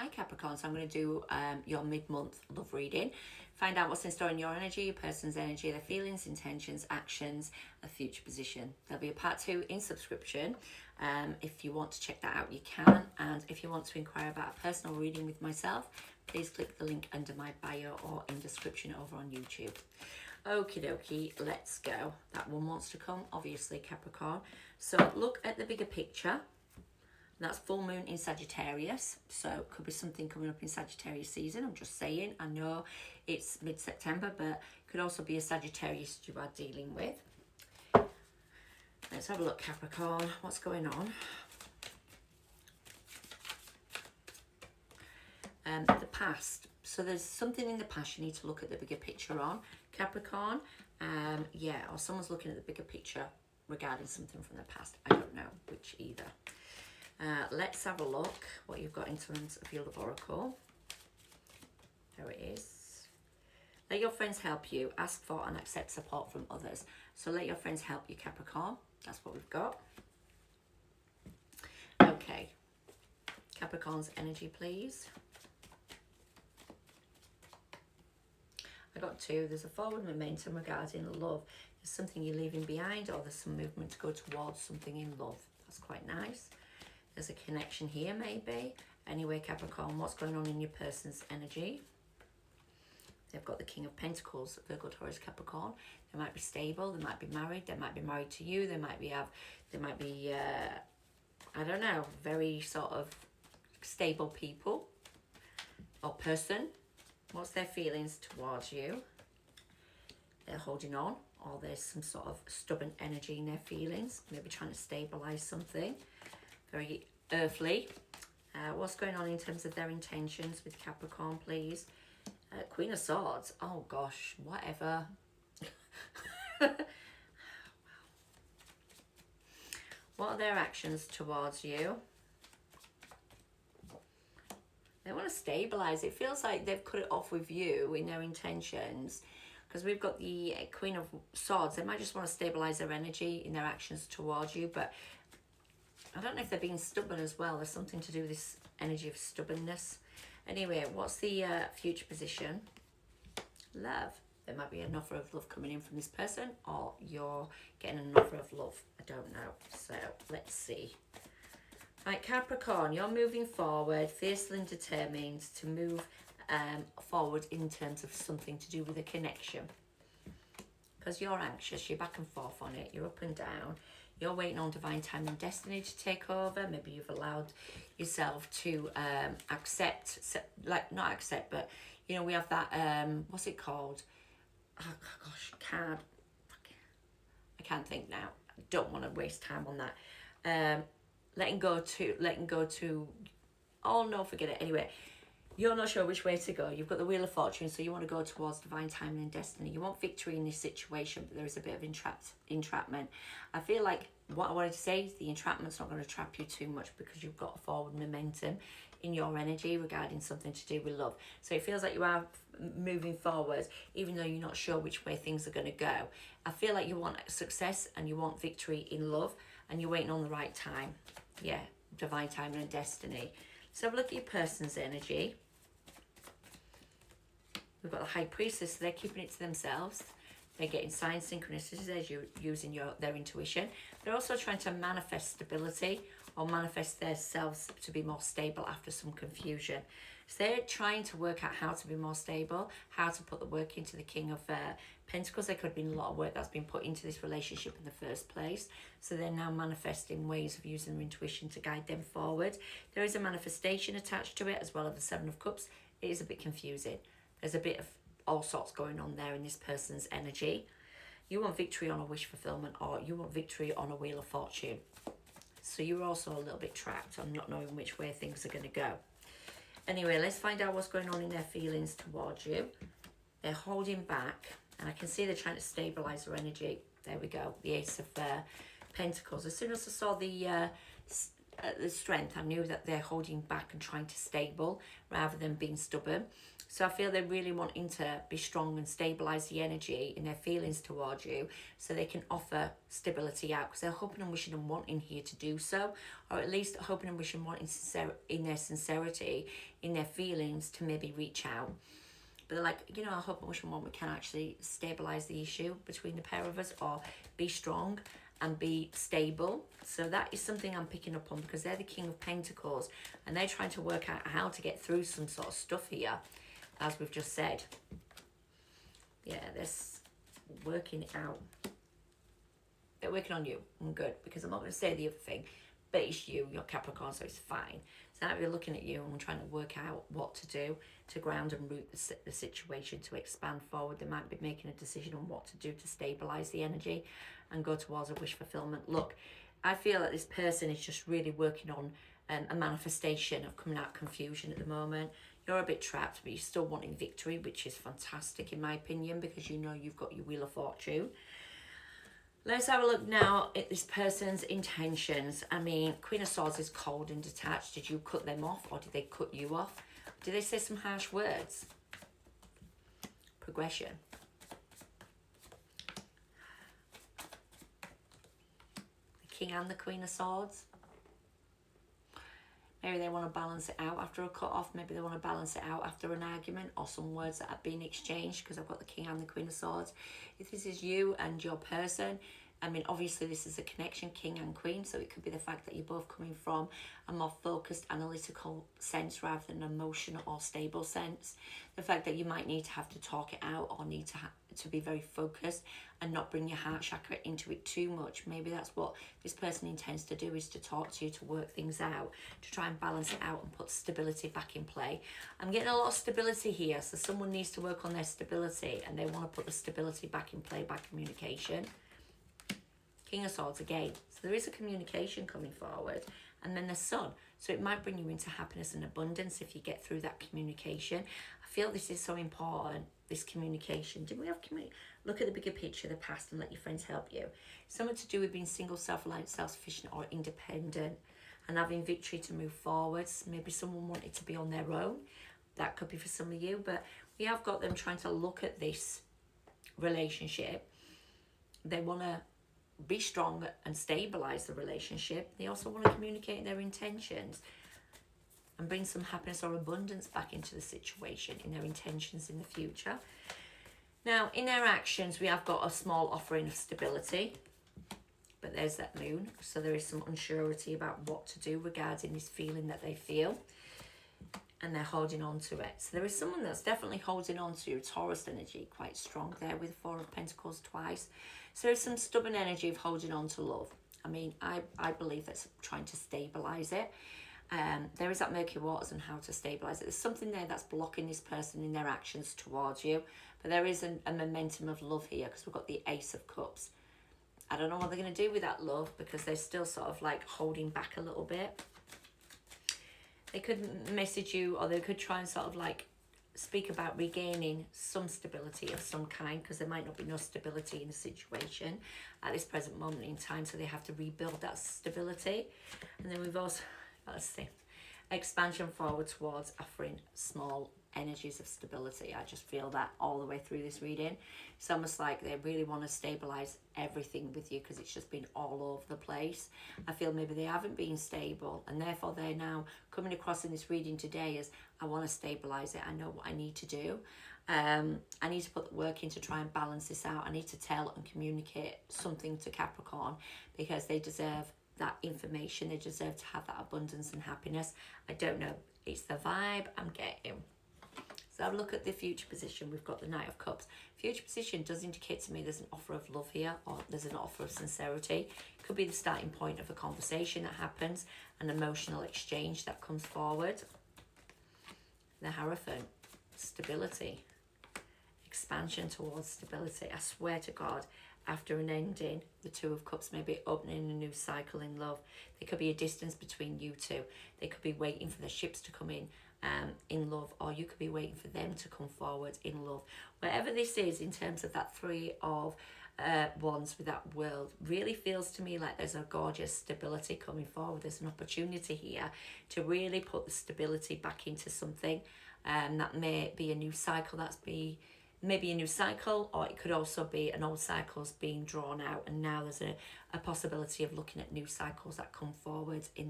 Hi Capricorn, so I'm going to do your mid-month love reading. Find out what's in store in your energy, your person's energy, their feelings, intentions, actions, a future position. There'll be a part 2 in subscription. If you want to check that out, you can. And if you want to inquire about a personal reading with myself, please click the link under my bio or in description over on YouTube. Okie dokie, let's go. That one wants to come, obviously, Capricorn. So look at the bigger picture. That's full moon in Sagittarius, so it could be something coming up in Sagittarius season. I'm just saying, I know it's mid-September, but it could also be a Sagittarius you are dealing with. Let's have a look, Capricorn. What's going on? The past. So there's something in the past you need to look at the bigger picture on, Capricorn. Yeah, or someone's looking at the bigger picture regarding something from the past. I don't know which either. Let's have a look what you've got in terms of your love oracle. There it is. Let your friends help you. Ask for and accept support from others. So let your friends help you, Capricorn. That's what we've got. Okay. Capricorn's energy, please. I got 2. There's a forward momentum regarding love. There's something you're leaving behind, or there's some movement to go towards something in love. That's quite nice. There's a connection here, maybe. Anyway, Capricorn, what's going on in your person's energy? They've got the King of Pentacles, Virgo, Taurus, Capricorn. They might be stable. They might be married. They might be married to you. They might be I don't know, very sort of stable people or person. What's their feelings towards you? They're holding on, or there's some sort of stubborn energy in their feelings. Maybe trying to stabilize something. Very earthly. What's going on in terms of their intentions with Capricorn, please? Queen of Swords. Oh gosh, whatever. What are their actions towards you? They want to stabilize. It feels like they've cut it off with you in their intentions, because we've got the Queen of Swords. They might just want to stabilize their energy in their actions towards you, but I don't know if they're being stubborn as well. There's something to do with this energy of stubbornness. Anyway, what's the future position? Love. There might be an offer of love coming in from this person, or you're getting an offer of love. I don't know. So let's see. Right, Capricorn, you're moving forward, fiercely and determined to move forward in terms of something to do with a connection. Because you're anxious, you're back and forth on it, you're up and down. You're waiting on divine time and destiny to take over. Maybe you've allowed yourself to not accept, but, you know, we have that, what's it called? Oh, gosh, card. I can't think now. I don't want to waste time on that. Letting go to, oh no, forget it. Anyway, you're not sure which way to go. You've got the Wheel of Fortune, so you want to go towards divine timing and destiny. You want victory in this situation, but there is a bit of entrapment. I feel like what I wanted to say is the entrapment's not going to trap you too much, because you've got forward momentum in your energy regarding something to do with love. So it feels like you are moving forward, even though you're not sure which way things are going to go. I feel like you want success and you want victory in love, and you're waiting on the right time. Yeah, divine timing and destiny. So have a look at your person's energy. We've got the High Priestess, so they're keeping it to themselves. They're getting signs, synchronicities, they're using their intuition. They're also trying to manifest stability, or manifest themselves to be more stable after some confusion. So they're trying to work out how to be more stable, how to put the work into the King of Pentacles. There could have been a lot of work that's been put into this relationship in the first place. So they're now manifesting ways of using their intuition to guide them forward. There is a manifestation attached to it, as well as the Seven of Cups. It is a bit confusing. There's a bit of all sorts going on there in this person's energy. You want victory on a wish fulfillment, or you want victory on a Wheel of Fortune. So you're also a little bit trapped on not knowing which way things are going to go. Anyway, let's find out what's going on in their feelings towards you. They're holding back, and I can see they're trying to stabilize their energy. There we go, the Ace of Pentacles. As soon as I saw the at the strength, I knew that they're holding back and trying to stable rather than being stubborn. So I feel they're really wanting to be strong and stabilize the energy in their feelings towards you so they can offer stability out, because they're hoping and wishing and wanting here to do so, or at least hoping and wishing and wanting in their sincerity, in their feelings, to maybe reach out. But they're like, you know, I hope and wish and want we can actually stabilize the issue between the pair of us, or be strong and be stable. So that is something I'm picking up on, because they're the King of Pentacles and they're trying to work out how to get through some sort of stuff here, as we've just said. Yeah, they're working it out. They're working on you. I'm good, because I'm not going to say the other thing, but it's you, you're Capricorn, so it's fine. So now we're looking at you and we're trying to work out what to do to ground and root the situation, to expand forward. They might be making a decision on what to do to stabilize the energy and go towards a wish fulfillment. Look, I feel that this person is just really working on a manifestation of coming out of confusion at the moment. You're a bit trapped, but you're still wanting victory, which is fantastic in my opinion, because you know you've got your Wheel of Fortune. Let's have a look now at this person's intentions. I mean, Queen of Swords is cold and detached. Did you cut them off, or did they cut you off? Did they say some harsh words? Progression. The King and the Queen of Swords. Maybe they want to balance it out after a cut off. Maybe they want to balance it out after an argument, or some words that have been exchanged, because I've got the King and the Queen of Swords. If this is you and your person, I mean, obviously this is a connection, King and Queen, so it could be the fact that you're both coming from a more focused, analytical sense rather than an emotional or stable sense. The fact that you might need to have to talk it out, or need to be very focused and not bring your heart chakra into it too much. Maybe that's what this person intends to do, is to talk to you, to work things out, to try and balance it out and put stability back in play. I'm getting a lot of stability here, so someone needs to work on their stability and they want to put the stability back in play by communication. King of Swords again. So there is a communication coming forward, and then the Sun. So it might bring you into happiness and abundance if you get through that communication. I feel this is so important, this communication. Did we have look at the bigger picture, the past, and let your friends help you? Something to do with being single, self-reliant, self-sufficient, or independent, and having victory to move forwards. Maybe someone wanted to be on their own. That could be for some of you, but we have got them trying to look at this relationship. They want to be strong and stabilize the relationship. They also want to communicate their intentions and bring some happiness or abundance back into the situation in their intentions in the future. Now, in their actions, we have got a small offering of stability, but there's that Moon, so there is some unsurety about what to do regarding this feeling that they feel, and they're holding on to it. So there is someone that's definitely holding on to Taurus energy quite strong there with Four of Pentacles twice. So there's some stubborn energy of holding on to love. I mean, I believe that's trying to stabilize it. There is that Murky Waters and how to stabilize it. There's something there that's blocking this person in their actions towards you. But there is a momentum of love here, because we've got the Ace of Cups. I don't know what they're going to do with that love, because they're still sort of like holding back a little bit. They could message you, or they could try and sort of like speak about regaining some stability of some kind, because there might not be no stability in the situation at this present moment in time, so they have to rebuild that stability. And then we've also, let's see, expansion forward towards offering small energies of stability. I just feel that all the way through this reading. It's almost like they really want to stabilize everything with you, because it's just been all over the place. I feel maybe they haven't been stable, and therefore they're now coming across in this reading today as, I want to stabilize it. I know what I need to do. I need to put the work in to try and balance this out. I need to tell and communicate something to Capricorn, because they deserve that information. They deserve to have that abundance and happiness. I don't know. It's the vibe I'm getting. So have a look at the future position. We've got the Knight of Cups. Future position does indicate to me there's an offer of love here, or there's an offer of sincerity. It could be the starting point of a conversation that happens, an emotional exchange that comes forward. The Hierophant, stability, expansion towards stability. I swear to God, after an ending, the Two of Cups may be opening a new cycle in love. There could be a distance between you two. They could be waiting for the ships to come in love, or you could be waiting for them to come forward in love. Whatever this is in terms of that Three of ones with that World, really feels to me like there's a gorgeous stability coming forward. There's an opportunity here to really put the stability back into something. That may be a new cycle, maybe a new cycle, or it could also be an old cycle's being drawn out, and now there's a possibility of looking at new cycles that come forward in